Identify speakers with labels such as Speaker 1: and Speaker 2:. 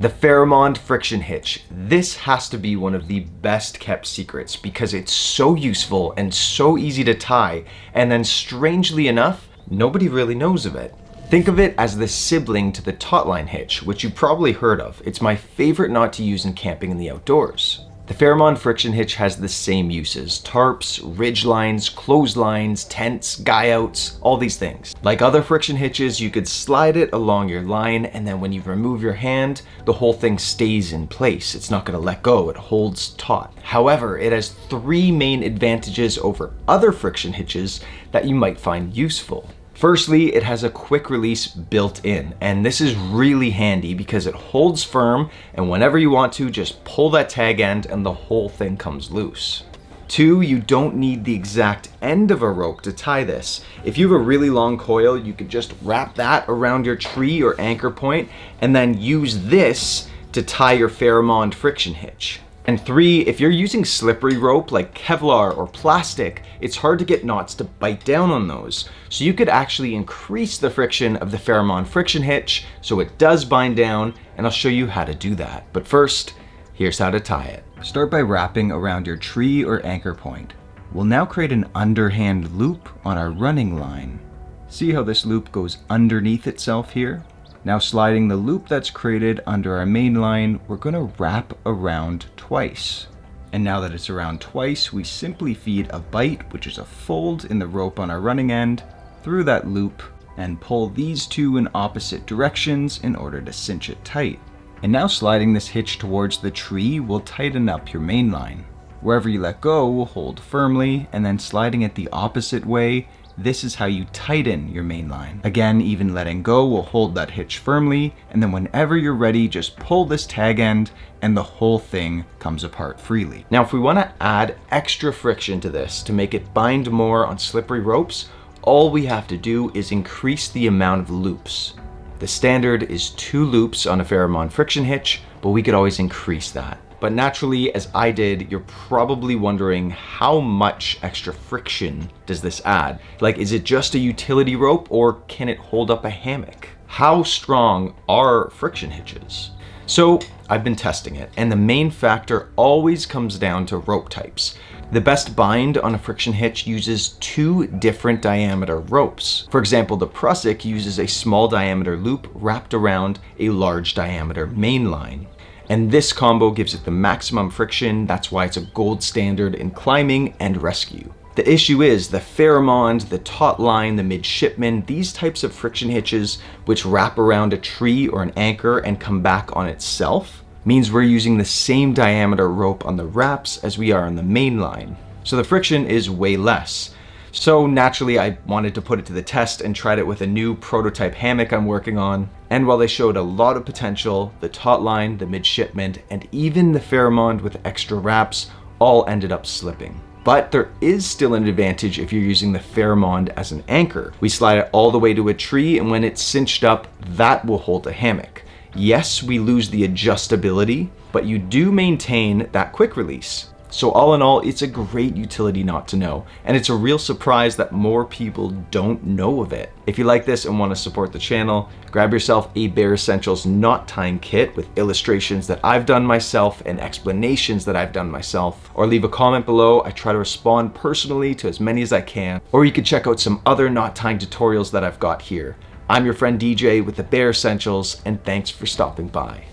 Speaker 1: The Farrimond Friction Hitch. This has to be one of the best kept secrets because it's so useful and so easy to tie, and then strangely enough, nobody really knows of it. Think of it as the sibling to the taut hitch, which you've probably heard of. It's my favorite knot to use in camping in the outdoors. The Farrimond Friction Hitch has the same uses: tarps, ridgelines, clotheslines, tents, guy-outs, all these things. Like other friction hitches, you could slide it along your line, and then when you remove your hand, the whole thing stays in place. It's not going to let go, it holds taut. However, it has three main advantages over other friction hitches that you might find useful. Firstly, it has a quick release built in, and this is really handy because it holds firm, and whenever you want to, just pull that tag end and the whole thing comes loose. Two, you don't need the exact end of a rope to tie this. If you have a really long coil, you could just wrap that around your tree or anchor point and then use this to tie your Farrimond Friction Hitch. And three, if you're using slippery rope like Kevlar or plastic, it's hard to get knots to bite down on those. So you could actually increase the friction of the Farrimond Friction Hitch so it does bind down, and I'll show you how to do that. But first, here's how to tie it. Start by wrapping around your tree or anchor point. We'll now create an underhand loop on our running line. See how this loop goes underneath itself here? Now sliding the loop that's created under our main line, we're going to wrap around twice. And now that it's around twice, we simply feed a bite, which is a fold in the rope on our running end, through that loop and pull these two in opposite directions in order to cinch it tight. And now sliding this hitch towards the tree will tighten up your main line. Wherever you let go will hold firmly, and then sliding it the opposite way, this is how you tighten your main line. Again, even letting go will hold that hitch firmly, and then whenever you're ready, just pull this tag end and the whole thing comes apart freely. Now, if we want to add extra friction to this to make it bind more on slippery ropes, all we have to do is increase the amount of loops. The standard is 2 loops on a Farrimond Friction Hitch, but we could always increase that. But naturally, as I did, you're probably wondering how much extra friction does this add? Like, is it just a utility rope or can it hold up a hammock? How strong are friction hitches? So I've been testing it, and the main factor always comes down to rope types. The best bind on a friction hitch uses 2 different diameter ropes. For example, the Prusik uses a small diameter loop wrapped around a large diameter main line. And this combo gives it the maximum friction. That's why it's a gold standard in climbing and rescue. The issue is the Farrimond, the taut line, the midshipman, these types of friction hitches, which wrap around a tree or an anchor and come back on itself, means we're using the same diameter rope on the wraps as we are on the main line. So the friction is way less. So naturally, I wanted to put it to the test and tried it with a new prototype hammock I'm working on. And while they showed a lot of potential, the taut line, the midshipman, and even the Farrimond with extra wraps all ended up slipping. But there is still an advantage if you're using the Farrimond as an anchor. We slide it all the way to a tree, and when it's cinched up, that will hold a hammock. Yes, we lose the adjustability, but you do maintain that quick release. So all in all, it's a great utility knot to know, and it's a real surprise that more people don't know of it. If you like this and want to support the channel, grab yourself a Bare Essentials knot tying kit with illustrations that I've done myself and explanations that I've done myself, or leave a comment below. I try to respond personally to as many as I can, or you can check out some other knot tying tutorials that I've got here. I'm your friend DJ with the Bare Essentials, and thanks for stopping by.